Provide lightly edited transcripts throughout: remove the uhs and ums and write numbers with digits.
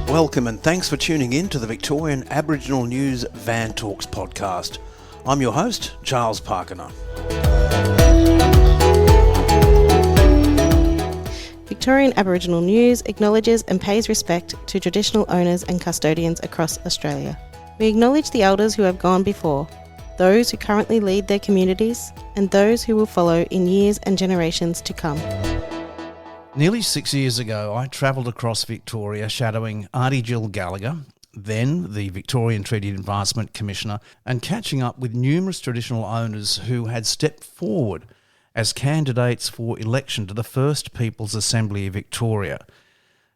Welcome and thanks for tuning in to the Victorian Aboriginal News Van Talks podcast. I'm your host, Charles Parkiner. Victorian Aboriginal News acknowledges and pays respect to traditional owners and custodians across Australia. We acknowledge the elders who have gone before, those who currently lead their communities, and those who will follow in years and generations to come. Nearly 6 years ago, I travelled across Victoria shadowing Aunty Jill Gallagher, then the Victorian Treaty Advancement Commissioner, and catching up with numerous traditional owners who had stepped forward as candidates for election to the First Peoples Assembly of Victoria.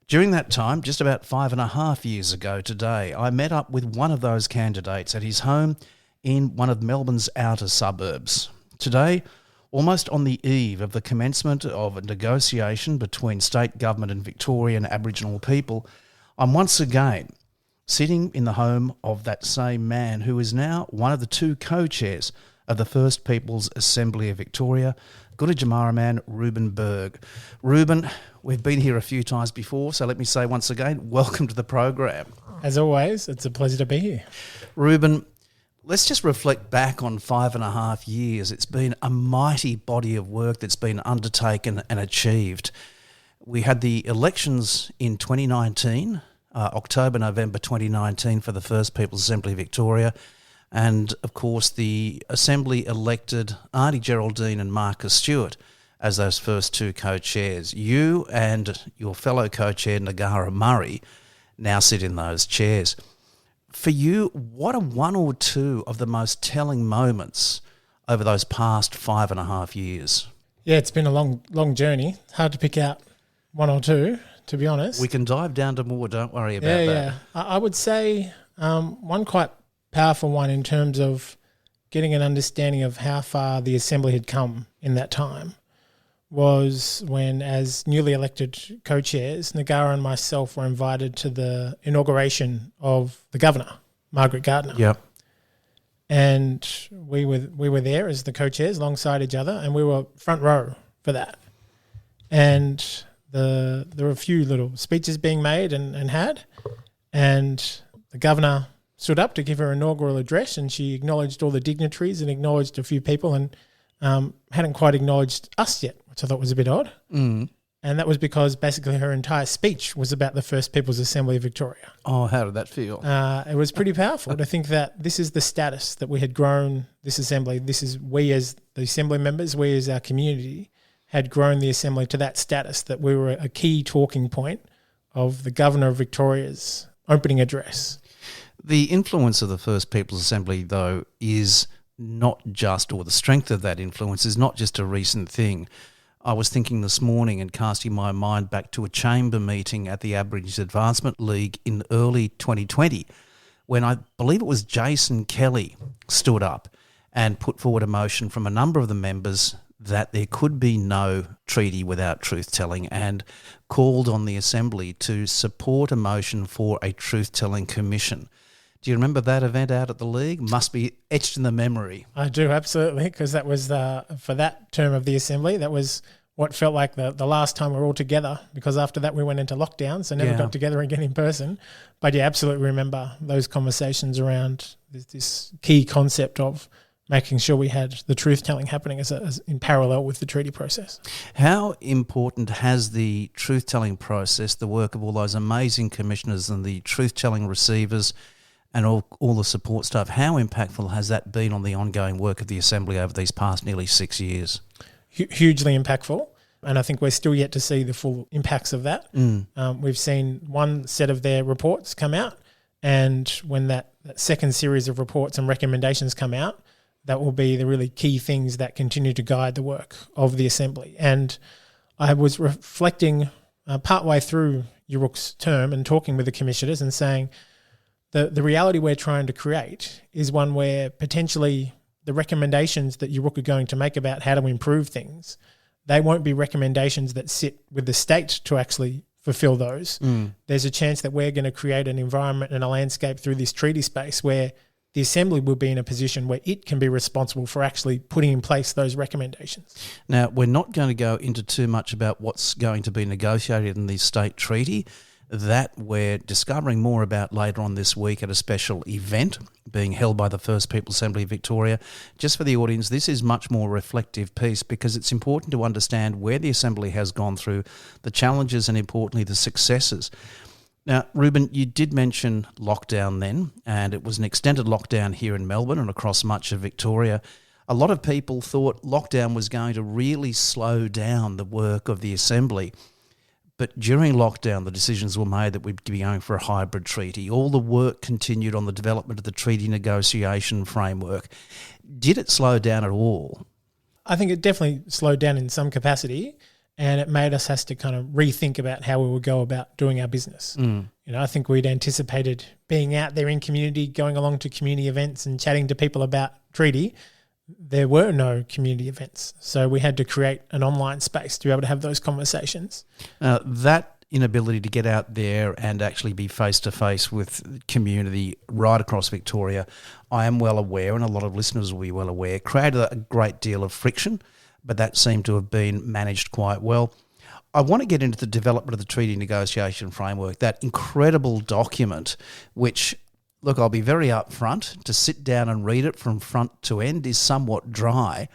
During that time, just about 5.5 years ago today, I met up with one of those candidates at his home in one of Melbourne's outer suburbs. Today, almost on the eve of the commencement of a negotiation between state government and Victorian Aboriginal people, I'm once again sitting in the home of that same man who is now one of the two co-chairs of the First Peoples Assembly of Victoria, Gunditjmara man Reuben Berg. Reuben, we've been here a few times before, so let me say once again, welcome to the program. As always, it's a pleasure to be here. Reuben, let's just reflect back on 5.5 years. It's been a mighty body of work that's been undertaken and achieved. We had the elections in 2019, October, November 2019 for the First Peoples Assembly of Victoria. And, of course, the Assembly elected Aunty Geraldine and Marcus Stewart as those first two co-chairs. You and your fellow co-chair, Nagara Murray, now sit in those chairs. For you, what are one or two of the most telling moments over those past 5.5 years? Yeah, it's been a long journey. Hard to pick out one or two, to be honest. We can dive down to more, don't worry about that. Yeah. I would say one quite powerful one in terms of getting an understanding of how far the Assembly had come in that time was when, as newly elected co-chairs, Nagara and myself were invited to the inauguration of the Governor, Margaret Gardner. Yep. And we were there as the co-chairs alongside each other, and we were front row for that. And there were a few little speeches being made and the Governor stood up to give her inaugural address, and she acknowledged all the dignitaries and acknowledged a few people and hadn't quite acknowledged us yet, which I thought was a bit odd. Mm. And that was because basically her entire speech was about the First Peoples Assembly of Victoria. Oh, how did that feel? It was pretty powerful to think that this is the status that we had grown this Assembly. This is we as the Assembly members, we as our community had grown the Assembly to that status that we were a key talking point of the Governor of Victoria's opening address. The influence of the First Peoples Assembly, though, is not just, or the strength of that influence is not just a recent thing. I was thinking this morning and casting my mind back to a chamber meeting at the Aboriginal Advancement League in early 2020, when I believe it was Jason Kelly stood up and put forward a motion from a number of the members that there could be no treaty without truth-telling, and called on the Assembly to support a motion for a truth-telling commission. Do you remember that event out at the League? Must be etched in the memory. I do, absolutely, because that was for that term of the Assembly, that was what felt like the last time we were all together, because after that we went into lockdown, so never got together again in person. But yeah, absolutely remember those conversations around this key concept of making sure we had the truth-telling happening as in parallel with the treaty process. How important has the truth-telling process, the work of all those amazing commissioners and the truth-telling receivers and all the support staff, how impactful has that been on the ongoing work of the Assembly over these past nearly 6 years? Hugely impactful, and I think we're still yet to see the full impacts of that. We've seen one set of their reports come out, and when that second series of reports and recommendations come out, that will be the really key things that continue to guide the work of the Assembly. And I was reflecting partway through Yuruk's term and talking with the commissioners and saying the reality we're trying to create is one where potentially the recommendations that Yuruk are going to make about how to improve things, they won't be recommendations that sit with the state to actually fulfill those. There's a chance that we're going to create an environment and a landscape through this treaty space where the Assembly will be in a position where it can be responsible for actually putting in place those recommendations. Now, we're not going to go into too much about what's going to be negotiated in the state treaty. That we're discovering more about later on this week at a special event being held by the First People's Assembly of Victoria. Just for the audience, this is much more reflective piece because it's important to understand where the Assembly has gone through, the challenges and importantly the successes. Now, Reuben, you did mention lockdown then, and it was an extended lockdown here in Melbourne and across much of Victoria. A lot of people thought lockdown was going to really slow down the work of the Assembly. But during lockdown, the decisions were made that we'd be going for a hybrid treaty. All the work continued on the development of the treaty negotiation framework. Did it slow down at all? I think it definitely slowed down in some capacity, and it made us have to kind of rethink about how we would go about doing our business. I think we'd anticipated being out there in community, going along to community events and chatting to people about treaty. There were no community events, so we had to create an online space to be able to have those conversations. That inability to get out there and actually be face-to-face with community right across Victoria, I am well aware, and a lot of listeners will be well aware, created a great deal of friction, but that seemed to have been managed quite well. I want to get into the development of the treaty negotiation framework, that incredible document which, look, I'll be very upfront, to sit down and read it from front to end is somewhat dry,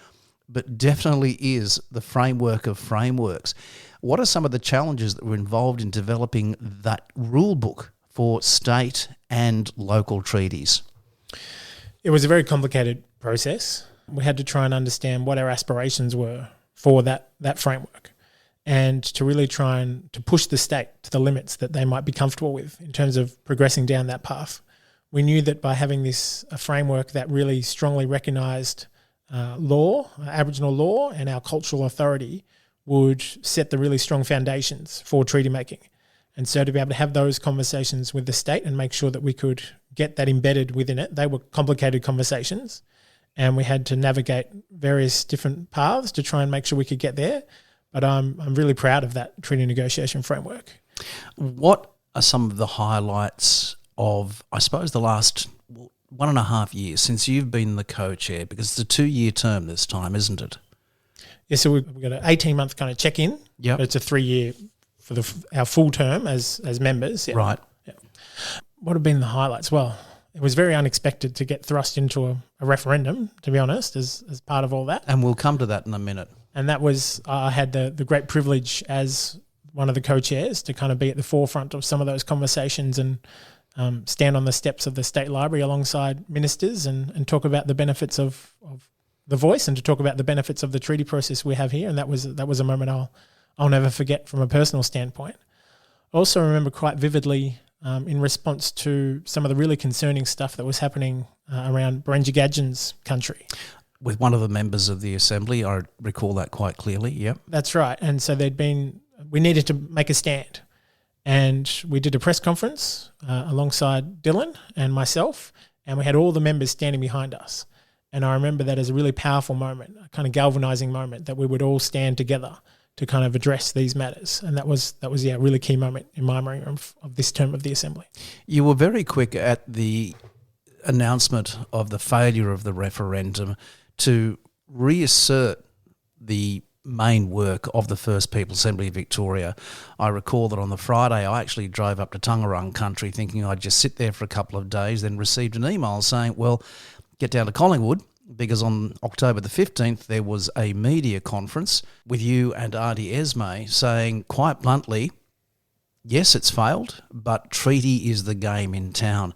but definitely is the framework of frameworks. What are some of the challenges that were involved in developing that rule book for state and local treaties? It was a very complicated process. We had to try and understand what our aspirations were for that framework, and to really try and to push the state to the limits that they might be comfortable with in terms of progressing down that path. We knew that by having a framework that really strongly recognised law, Aboriginal law, and our cultural authority would set the really strong foundations for treaty making. And so to be able to have those conversations with the state and make sure that we could get that embedded within it, they were complicated conversations, and we had to navigate various different paths to try and make sure we could get there. But I'm really proud of that treaty negotiation framework. What are some of the highlights of, I suppose, the last 1.5 years since you've been the co-chair? Because it's a 2-year term this time, isn't it? Yeah, so we've got an 18-month kind of check-in. Yep. But it's a 3-year for our full term as members. Yeah. Right. Yeah. What have been the highlights? Well, it was very unexpected to get thrust into a referendum, to be honest, as part of all that. And we'll come to that in a minute. And that was, I had the great privilege as one of the co-chairs to kind of be at the forefront of some of those conversations and stand on the steps of the State Library alongside ministers and talk about the benefits of the voice, and to talk about the benefits of the treaty process we have here. And that was a moment I'll never forget from a personal standpoint. I also remember quite vividly in response to some of the really concerning stuff that was happening around Gunditjmara's country. With one of the members of the Assembly, I recall that quite clearly, yep. That's right. And so we needed to make a stand. And we did a press conference alongside Dylan and myself, and we had all the members standing behind us. And I remember that as a really powerful moment, a kind of galvanising moment, that we would all stand together to kind of address these matters. And that was a really key moment in my memory of this term of the Assembly. You were very quick at the announcement of the failure of the referendum to reassert the main work of the First People's Assembly of Victoria. I recall that on the Friday I actually drove up to Tangerang country thinking I'd just sit there for a couple of days, then received an email saying, well, get down to Collingwood, because on October the 15th there was a media conference with you and Aunty Esme saying quite bluntly, yes, it's failed, but treaty is the game in town.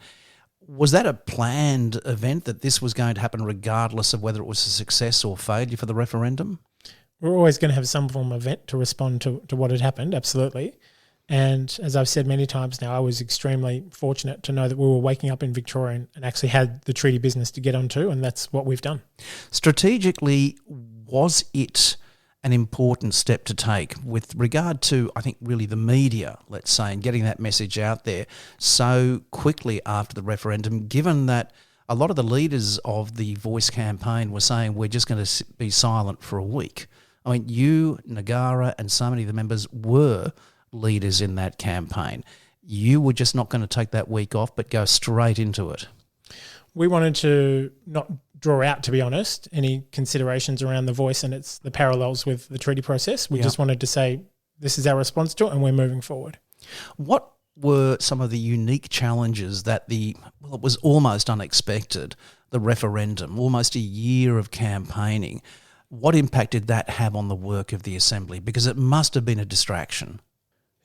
Was that a planned event, that this was going to happen regardless of whether it was a success or failure for the referendum? We're always going to have some form of event to respond to what had happened, absolutely. And as I've said many times now, I was extremely fortunate to know that we were waking up in Victoria and actually had the treaty business to get onto, and that's what we've done. Strategically, was it an important step to take with regard to, I think, really the media, let's say, and getting that message out there so quickly after the referendum, given that a lot of the leaders of the Voice campaign were saying we're just going to be silent for a week? I mean, you, Nagara, and so many of the members were leaders in that campaign. You were just not going to take that week off but go straight into it. We wanted to not draw out, to be honest, any considerations around the voice and the parallels with the treaty process. We just wanted to say this is our response to it and we're moving forward. What were some of the unique challenges that it was almost unexpected, the referendum, almost a year of campaigning. What impact did that have on the work of the Assembly? Because it must have been a distraction.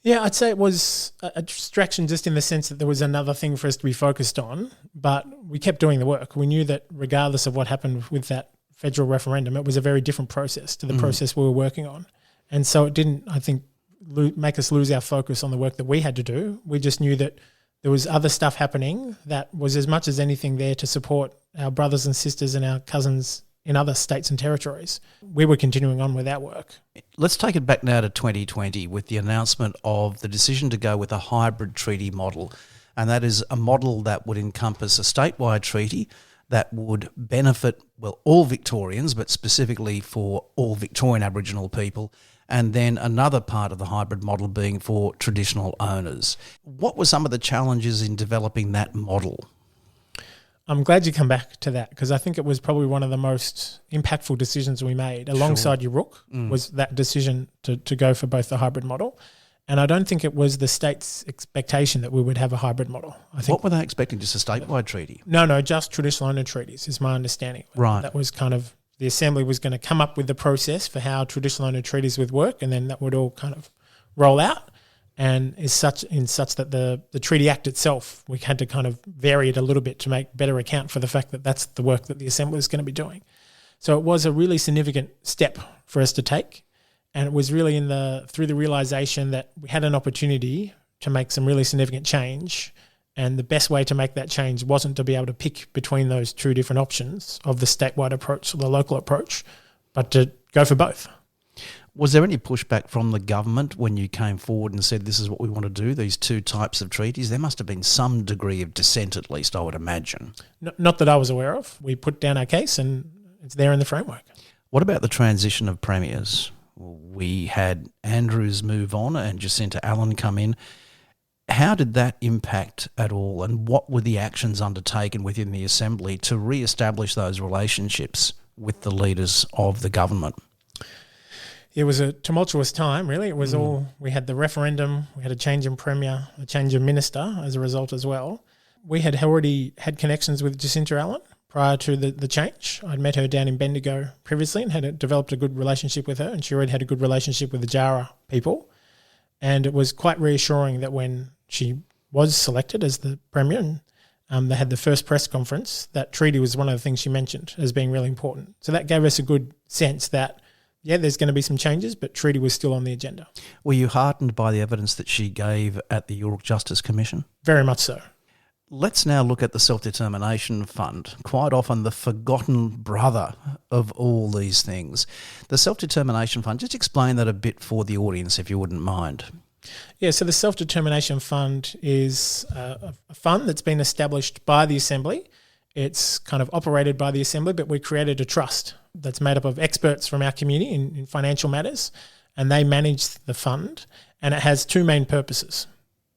Yeah, I'd say it was a distraction just in the sense that there was another thing for us to be focused on, but we kept doing the work. We knew that regardless of what happened with that federal referendum, it was a very different process to the process we were working on. And so it didn't, I think, make us lose our focus on the work that we had to do. We just knew that there was other stuff happening that was as much as anything there to support our brothers and sisters and our cousins in other states and territories. We were continuing on with our work. Let's take it back now to 2020 with the announcement of the decision to go with a hybrid treaty model. And that is a model that would encompass a statewide treaty that would benefit, all Victorians, but specifically for all Victorian Aboriginal people, and then another part of the hybrid model being for traditional owners. What were some of the challenges in developing that model? I'm glad you come back to that because I think it was probably one of the most impactful decisions we made alongside your Rook was that decision to go for both the hybrid model. And I don't think it was the state's expectation that we would have a hybrid model. I think what were they expecting, just a statewide treaty? No, just traditional owner treaties is my understanding. Right. That was kind of, the Assembly was going to come up with the process for how traditional owner treaties would work and then that would all kind of roll out. And is such that the Treaty Act itself, we had to kind of vary it a little bit to make better account for the fact that that's the work that the Assembly is going to be doing. So it was a really significant step for us to take, and it was really through the realisation that we had an opportunity to make some really significant change, and the best way to make that change wasn't to be able to pick between those two different options of the statewide approach or the local approach, but to go for both. Was there any pushback from the government when you came forward and said this is what we want to do, these two types of treaties? There must have been some degree of dissent at least, I would imagine. Not that I was aware of. We put down our case and it's there in the framework. What about the transition of premiers? We had Andrews move on and Jacinta Allen come in. How did that impact at all, and what were the actions undertaken within the Assembly to re-establish those relationships with the leaders of the government? It was a tumultuous time, really. It was we had the referendum, we had a change in Premier, a change in Minister as a result as well. We had already had connections with Jacinta Allen prior to the change. I'd met her down in Bendigo previously and had developed a good relationship with her, and she already had a good relationship with the Jara people. And it was quite reassuring that when she was selected as the Premier and they had the first press conference, that treaty was one of the things she mentioned as being really important. So that gave us a good sense that there's going to be some changes, but treaty was still on the agenda. Were you heartened by the evidence that she gave at the York Justice Commission? Very much so. Let's now look at the Self-Determination Fund, quite often the forgotten brother of all these things. The Self-Determination Fund, just explain that a bit for the audience if you wouldn't mind. Yeah, so the Self-Determination Fund is a fund that's been established by the Assembly. It's kind of operated by the Assembly, but we created a trust that's made up of experts from our community in financial matters, and they manage the fund, and it has two main purposes.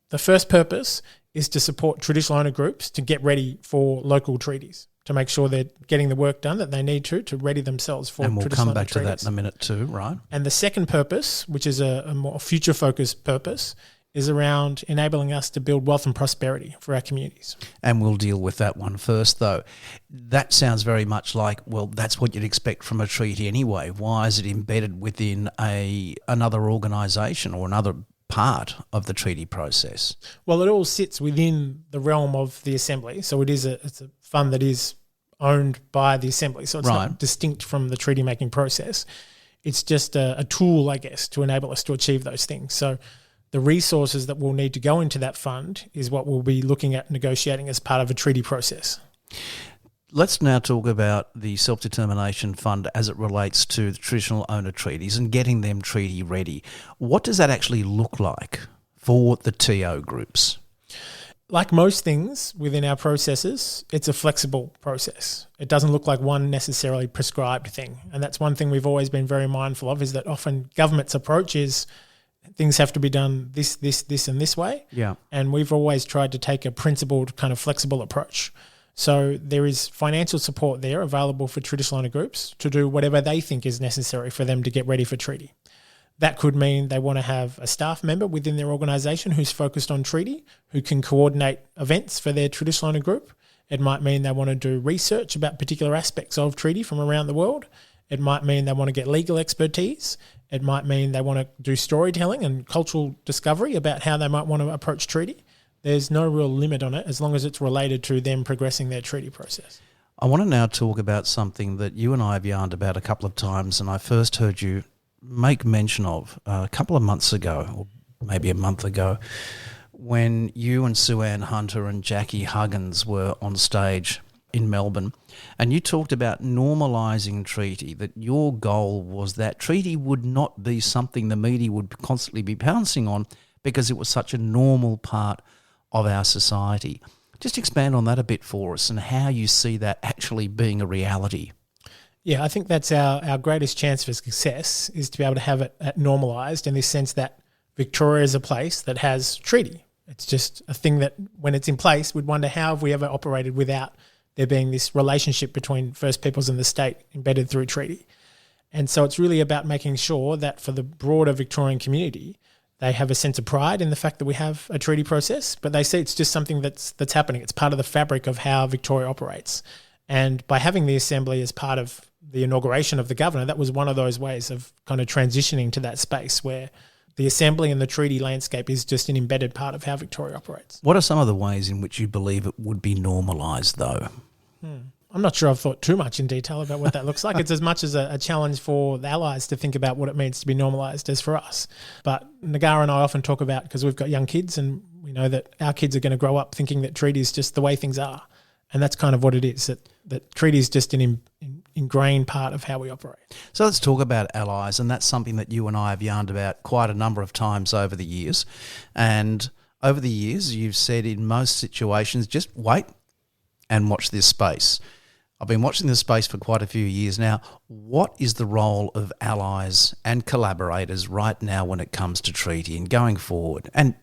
The first purpose is to support traditional owner groups to get ready for local treaties, to make sure they're getting the work done that they need to ready themselves for traditional owner treaties. And we'll come back to that in a minute too, right? And the second purpose, which is a more future-focused purpose, is around enabling us to build wealth and prosperity for our communities. And we'll deal with that one first, though. That sounds very much like, that's what you'd expect from a treaty anyway. Why is it embedded within another organisation or another part of the treaty process? Well, it all sits within the realm of the Assembly. So it's a fund that is owned by the Assembly. So it's not distinct from the treaty-making process. It's just a tool, I guess, to enable us to achieve those things. So the resources that we'll need to go into that fund is what we'll be looking at negotiating as part of a treaty process. Let's now talk about the Self-Determination Fund as it relates to the traditional owner treaties and getting them treaty ready. What does that actually look like for the TO groups? Like most things within our processes, it's a flexible process. It doesn't look like one necessarily prescribed thing. And that's one thing we've always been very mindful of, is that often government's approach is things have to be done this, and this way. Yeah. And we've always tried to take a principled kind of flexible approach. So there is financial support there available for traditional owner groups to do whatever they think is necessary for them to get ready for treaty. That could mean they want to have a staff member within their organisation who's focused on treaty, who can coordinate events for their traditional owner group. It might mean they want to do research about particular aspects of treaty from around the world. It might mean they want to get legal expertise. It might mean they want to do storytelling and cultural discovery about how they might want to approach treaty. There's no real limit on it as long as it's related to them progressing their treaty process. I want to now talk about something that you and I have yarned about a couple of times, and I first heard you make mention of a couple of months ago, or maybe a month ago, when you and Sue Ann Hunter and Jackie Huggins were on stage in Melbourne, and you talked about normalising treaty, that your goal was that treaty would not be something the media would constantly be pouncing on because it was such a normal part of our society. Just expand on that a bit for us and how you see that actually being a reality. Yeah, I think that's our greatest chance for success, is to be able to have it normalised in this sense that Victoria is a place that has treaty. It's just a thing that when it's in place, we'd wonder how have we ever operated without there being this relationship between First Peoples and the state embedded through treaty. And so it's really about making sure that for the broader Victorian community, they have a sense of pride in the fact that we have a treaty process, but they see it's just something that's happening. It's part of the fabric of how Victoria operates. And by having the Assembly as part of the inauguration of the Governor, that was one of those ways of kind of transitioning to that space where the Assembly and the treaty landscape is just an embedded part of how Victoria operates. What are some of the ways in which you believe it would be normalised, though? I'm not sure I've thought too much in detail about what that looks like. It's as much as a challenge for the allies to think about what it means to be normalised as for us. But Nagara and I often talk about, because we've got young kids and we know that our kids are going to grow up thinking that treaty is just the way things are. And that's kind of what it is, that treaty is just an ingrained part of how we operate. So let's talk about allies, and that's something that you and I have yarned about quite a number of times over the years. And over the years, you've said in most situations, just wait and watch this space. I've been watching this space for quite a few years now. What is the role of allies and collaborators right now when it comes to treaty and going forward and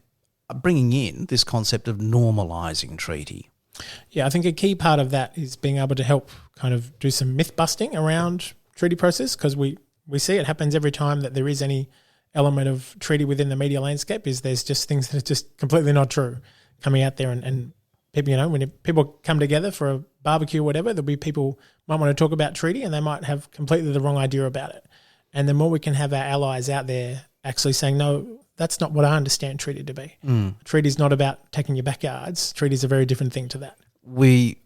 bringing in this concept of normalising treaty? Yeah, I think a key part of that is being able to help kind of do some myth busting around treaty process, because we see it happens every time that there is any element of treaty within the media landscape, is there's just things that are just completely not true coming out there, and people, when people come together for a barbecue or whatever, there'll be people might want to talk about treaty and they might have completely the wrong idea about it. And the more we can have our allies out there actually saying, no, that's not what I understand treaty to be. Treaty is not about taking your backyards. Treaty is a very different thing to that. We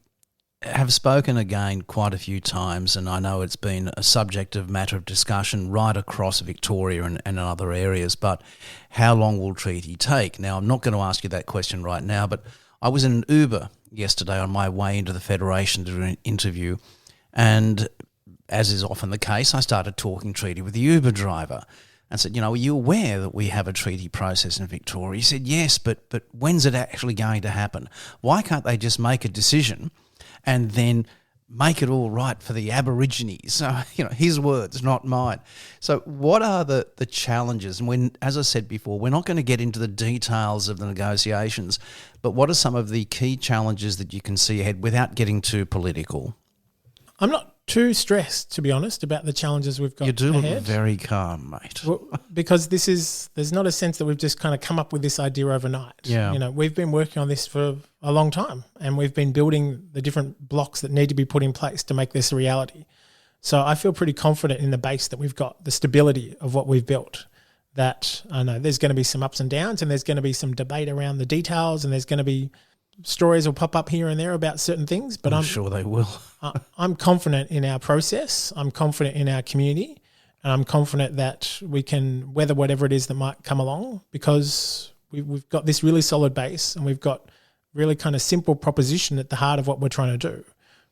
have spoken again quite a few times, and I know it's been a subject of matter of discussion right across Victoria and in other areas, but how long will treaty take? Now, I'm not going to ask you that question right now, but I was in an Uber yesterday on my way into the Federation to do an interview, and as is often the case, I started talking treaty with the Uber driver and said, are you aware that we have a treaty process in Victoria? He said, yes, but when's it actually going to happen? Why can't they just make a decision and then make it all right for the Aborigines? So, his words, not mine. So what are the challenges? And when, as I said before, we're not going to get into the details of the negotiations, but what are some of the key challenges that you can see ahead without getting too political? I'm not too stressed, to be honest, about the challenges we've got. You do ahead. look very calm, mate. Well, because there's not a sense that we've just kind of come up with this idea overnight. Yeah. We've been working on this for a long time, and we've been building the different blocks that need to be put in place to make this a reality. So I feel pretty confident in the base that we've got, the stability of what we've built. That I know there's going to be some ups and downs, and there's going to be some debate around the details, and there's going to be stories will pop up here and there about certain things, but I'm sure they will. I'm confident in our process. I'm confident in our community, and I'm confident that we can weather whatever it is that might come along, because we've got this really solid base, and we've got really kind of simple proposition at the heart of what we're trying to do,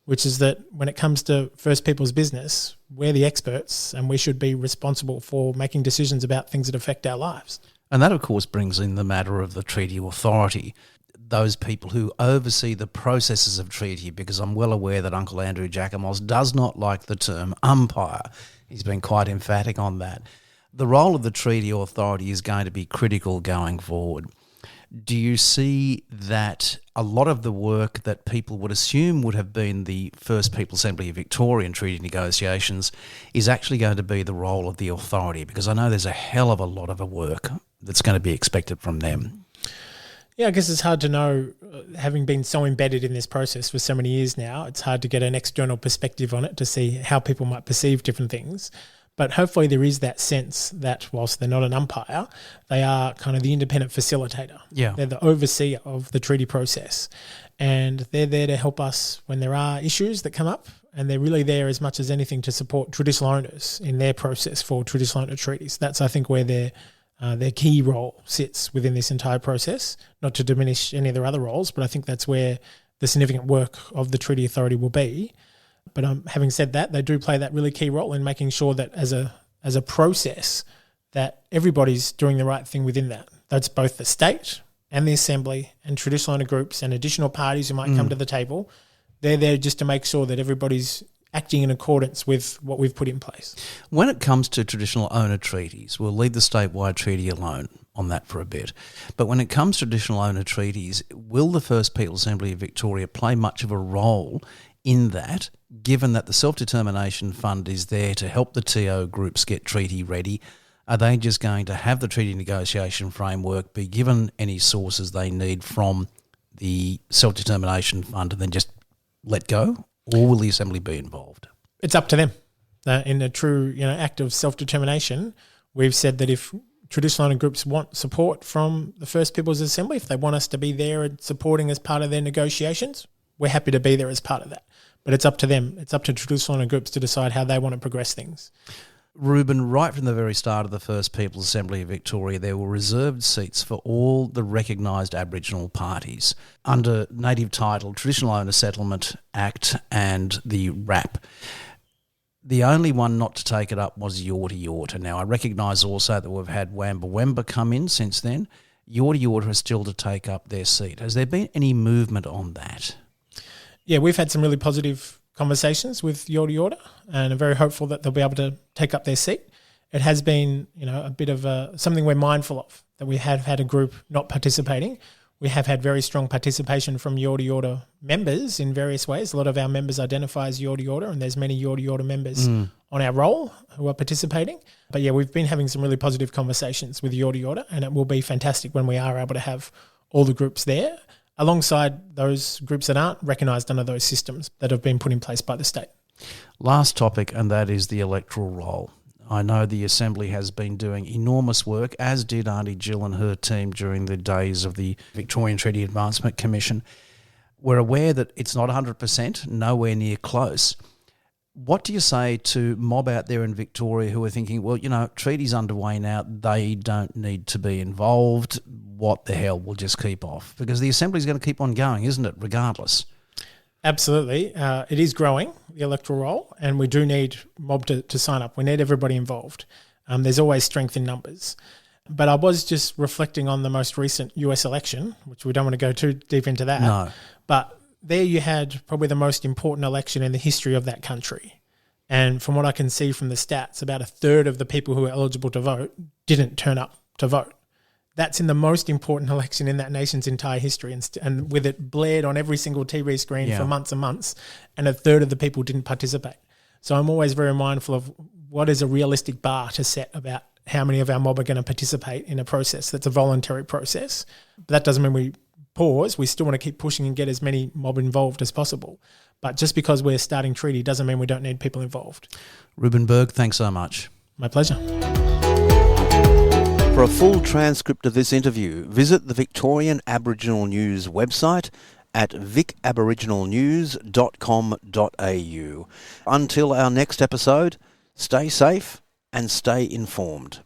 which is that when it comes to First Peoples business, we're the experts, and we should be responsible for making decisions about things that affect our lives. And that, of course, brings in the matter of the treaty authority, those people who oversee the processes of treaty, because I'm well aware that Uncle Andrew Jacamos does not like the term umpire. He's been quite emphatic on that. The role of the treaty authority is going to be critical going forward. Do you see that a lot of the work that people would assume would have been the First People's Assembly of Victorian treaty negotiations is actually going to be the role of the authority? Because I know there's a hell of a lot of work that's going to be expected from them. Yeah, I guess it's hard to know, having been so embedded in this process for so many years now, it's hard to get an external perspective on it to see how people might perceive different things. But hopefully there is that sense that whilst they're not an umpire, they are kind of the independent facilitator. Yeah. They're the overseer of the treaty process. And they're there to help us when there are issues that come up. And they're really there as much as anything to support traditional owners in their process for traditional owner treaties. That's, I think, where their key role sits within this entire process, not to diminish any of their other roles, but I think that's where the significant work of the Treaty Authority will be. But having said that, they do play that really key role in making sure that as a process that everybody's doing the right thing within that. That's both the state and the Assembly and traditional owner groups and additional parties who might come to the table. They're there just to make sure that everybody's acting in accordance with what we've put in place. When it comes to traditional owner treaties, we'll leave the statewide treaty alone on that for a bit. But when it comes to traditional owner treaties, will the First People's Assembly of Victoria play much of a role in that, given that the Self-Determination Fund is there to help the TO groups get treaty ready? Are they just going to have the treaty negotiation framework, be given any sources they need from the Self-Determination Fund and then just let go? Or will the Assembly be involved? It's up to them. In a true act of self-determination, we've said that if traditional owner groups want support from the First People's Assembly, if they want us to be there and supporting as part of their negotiations, we're happy to be there as part of that. But it's up to them. It's up to traditional owner groups to decide how they want to progress things. Reuben, right from the very start of the First People's Assembly of Victoria, there were reserved seats for all the recognised Aboriginal parties under native title, Traditional Owner Settlement Act and the RAP. The only one not to take it up was Yorta Yorta. Now, I recognise also that we've had Wamba Wamba come in since then. Yorta Yorta is still to take up their seat. Has there been any movement on that? Yeah, we've had some really positive conversations with Yorta Yorta and are very hopeful that they'll be able to take up their seat. It has been, a bit of something we're mindful of, that we have had a group not participating. We have had very strong participation from Yorta Yorta members in various ways. A lot of our members identify as Yorta Yorta, and there's many Yorta Yorta members on our roll who are participating. But yeah, we've been having some really positive conversations with Yorta Yorta, and it will be fantastic when we are able to have all the groups there, alongside those groups that aren't recognised under those systems that have been put in place by the state. Last topic, and that is the electoral roll. I know the Assembly has been doing enormous work, as did Aunty Jill and her team during the days of the Victorian Treaty Advancement Commission. We're aware that it's not 100%, nowhere near close. What do you say to mob out there in Victoria who are thinking, well, treaty's underway now, they don't need to be involved, what the hell, we'll just keep off? Because the Assembly's going to keep on going, isn't it, regardless? Absolutely. It is growing, the electoral roll, and we do need mob to sign up. We need everybody involved. There's always strength in numbers. But I was just reflecting on the most recent US election, which we don't want to go too deep into that. No. But there you had probably the most important election in the history of that country. And from what I can see from the stats, about a third of the people who were eligible to vote didn't turn up to vote. That's in the most important election in that nation's entire history, and with it blared on every single TV screen for months and months, and a third of the people didn't participate. So I'm always very mindful of what is a realistic bar to set about how many of our mob are going to participate in a process that's a voluntary process. But that doesn't mean we pause. We still want to keep pushing and get as many mob involved as possible. But just because we're starting treaty doesn't mean we don't need people involved. Reuben Berg, thanks so much. My pleasure. For a full transcript of this interview, visit the Victorian Aboriginal News website at vicaboriginalnews.com.au. Until our next episode, stay safe and stay informed.